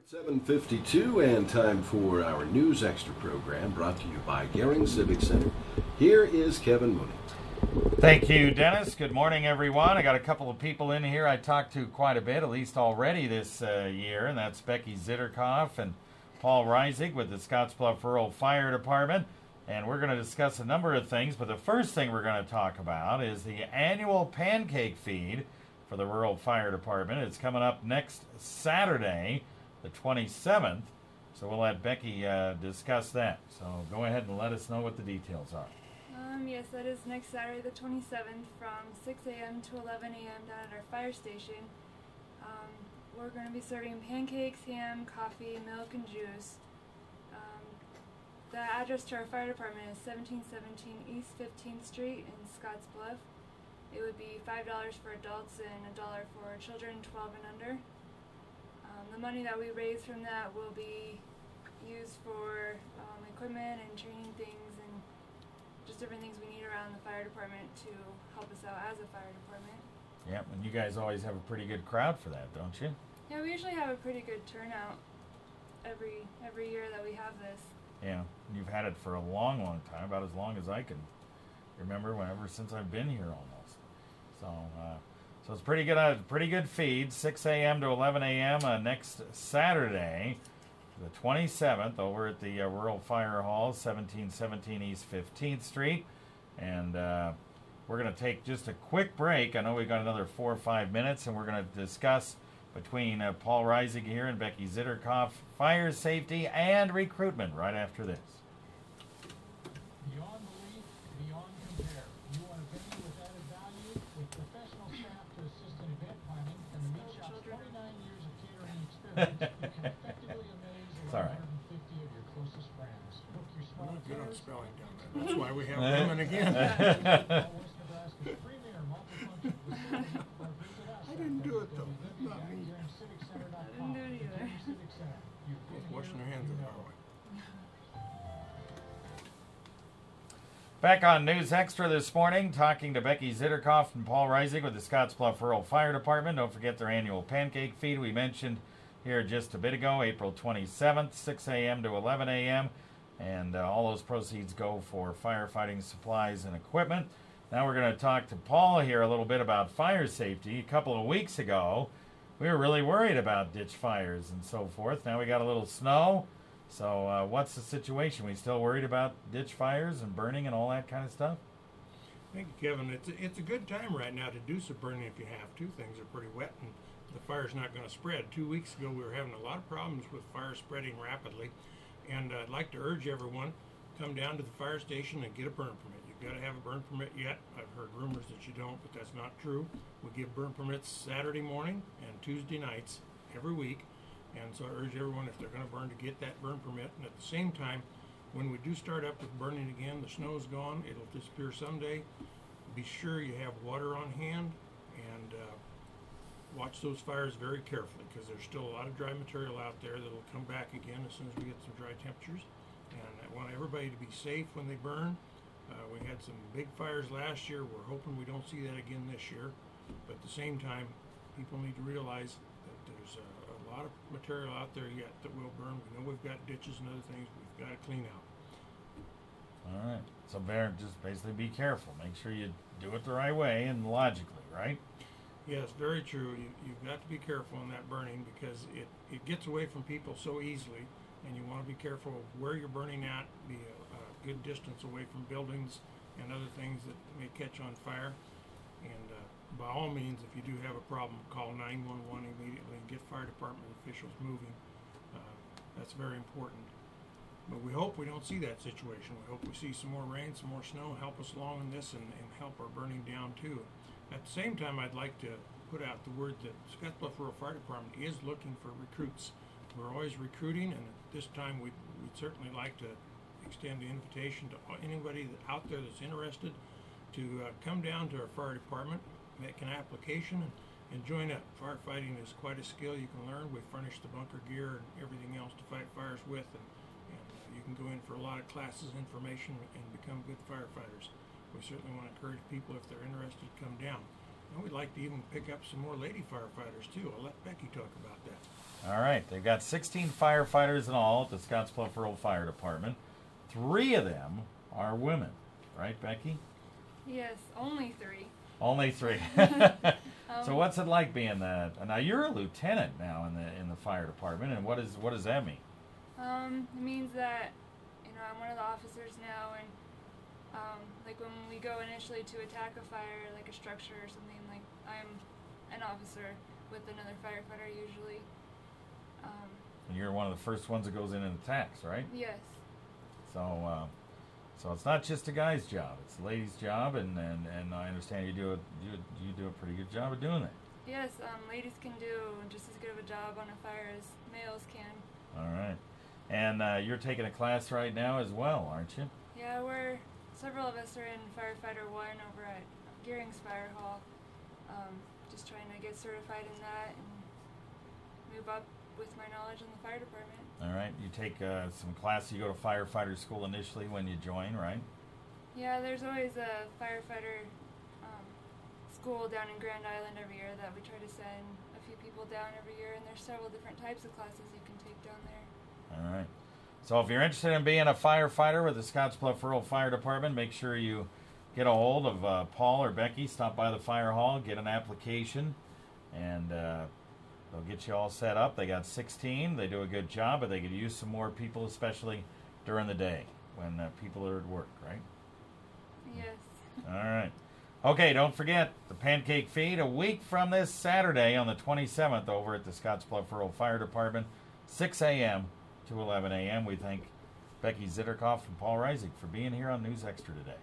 7:52 and time for our News Extra program brought to you by Gehring Civic Center. Here is Kevin Mooney. Thank you, Dennis. Good morning, everyone. I got a couple of people in here I talked to quite a bit, at least already this year, and that's Becky Zitterkopf and Paul Reisig with the Scottsbluff Rural Fire Department. And we're going to discuss a number of things, but the first thing we're going to talk about is the annual Pancake Feed for the Rural Fire Department. It's coming up next Saturday, the 27th, so we'll let Becky discuss that. So go ahead and let us know what the details are. Yes, that is next Saturday the 27th from 6 a.m. to 11 a.m. down at our fire station. We're going to be serving pancakes, ham, coffee, milk, and juice. The address to our fire department is 1717 East 15th Street in Scottsbluff. It would be $5 for adults and $1 for children 12 and under. The money that we raise from that will be used for equipment and training things and just different things we need around the fire department to help us out as a fire department. Yep, and you guys always have a pretty good crowd for that, don't you? Yeah, we usually have a pretty good turnout every year that we have this. Yeah, and you've had it for a long, long time, about as long as I can remember, whenever since I've been here almost. So it's pretty good feed, 6 a.m. to 11 a.m. Next Saturday, the 27th, over at the Rural Fire Hall, 1717 East 15th Street. And we're going to take just a quick break. I know we've got another 4 or 5 minutes, and we're going to discuss between Paul Reisig here and Becky Zitterkopf fire safety and recruitment right after this. Beyond belief, beyond compare. You want a venue with added value with professional staff to assist in event planning and the Meat Shop's 29 years of catering experience. You can effectively amaze 150 of your closest friends. Book your small good on spelling down there. That's why we have women again. West Nebraska's premier multifunction facility or visit us. I didn't do it though. Not me. I didn't do it either. Both washing their hands in our way. Back on News Extra this morning, talking to Becky Zitterkopf and Paul Reisig with the Scottsbluff Rural Fire Department. Don't forget their annual Pancake Feed we mentioned here just a bit ago, April 27th, 6 a.m. to 11 a.m. And all those proceeds go for firefighting supplies and equipment. Now we're going to talk to Paul here a little bit about fire safety. A couple of weeks ago, we were really worried about ditch fires and so forth. Now we got a little snow. So what's the situation? We still worried about ditch fires and burning and all that kind of stuff? Thank you, Kevin. It's a good time right now to do some burning if you have to. Things are pretty wet and the fire's not going to spread. 2 weeks ago we were having a lot of problems with fire spreading rapidly. And I'd like to urge everyone, come down to the fire station and get a burn permit. You've got to have a burn permit yet. I've heard rumors that you don't, but that's not true. We give burn permits Saturday morning and Tuesday nights every week. And so I urge everyone, if they're going to burn, to get that burn permit. And at the same time, when we do start up with burning again, the snow's gone. It'll disappear someday. Be sure you have water on hand and watch those fires very carefully, because there's still a lot of dry material out there that'll come back again as soon as we get some dry temperatures. And I want everybody to be safe when they burn. We had some big fires last year. We're hoping we don't see that again this year. But at the same time, people need to realize that there's a lot of material out there yet that will burn. We know we've got ditches and other things we've got to clean out. All right. So just basically be careful. Make sure you do it the right way and logically, right? Yes, very true. You've got to be careful in that burning, because it gets away from people so easily, and you want to be careful of where you're burning at, be a good distance away from buildings and other things that may catch on fire. And by all means, if you do have a problem, call 911 immediately and get fire department officials moving. That's very important. But we hope we don't see that situation. We hope we see some more rain, some more snow, help us along in this and help our burning down too. At the same time, I'd like to put out the word that Scottsbluff Rural Fire Department is looking for recruits. We're always recruiting, and at this time we'd certainly like to extend the invitation to anybody out there that's interested to come down to our fire department, make an application, and join up. Firefighting is quite a skill you can learn. We furnish the bunker gear and everything else to fight fires with, and you can go in for a lot of classes, information, and become good firefighters. We certainly want to encourage people, if they're interested, to come down. And we'd like to even pick up some more lady firefighters too. I'll let Becky talk about that. All right, they've got 16 firefighters in all at the Scottsbluff Rural Fire Department. 3 of them are women, right, Becky? Yes, only 3. Only 3. So what's it like being that? Now you're a lieutenant now in the fire department, and what does that mean? It means that, I'm one of the officers now, and like when we go initially to attack a fire, like a structure or something, like I'm an officer with another firefighter usually. And you're one of the first ones that goes in and attacks, right? Yes. So it's not just a guy's job; it's a lady's job, and I understand you do a pretty good job of doing that. Yes, ladies can do just as good of a job on a fire as males can. All right, and you're taking a class right now as well, aren't you? Yeah, several of us are in Firefighter 1 over at Gearing's Fire Hall, just trying to get certified in that and move up with my knowledge in the fire department. All right, you take some classes. You go to firefighter school initially when you join, right? Yeah, there's always a firefighter school down in Grand Island every year that we try to send a few people down every year, and there's several different types of classes you can take down there. All right. So if you're interested in being a firefighter with the Scottsbluff Rural Fire Department, make sure you get a hold of Paul or Becky. Stop by the fire hall, get an application, and they'll get you all set up. They got 16. They do a good job, but they could use some more people, especially during the day when people are at work, right? Yes. All right. Okay, don't forget the Pancake Feed a week from this Saturday on the 27th over at the Scottsbluff Rural Fire Department, 6 a.m. to 11 a.m. We thank Becky Zitterkopf and Paul Reisig for being here on News Extra today.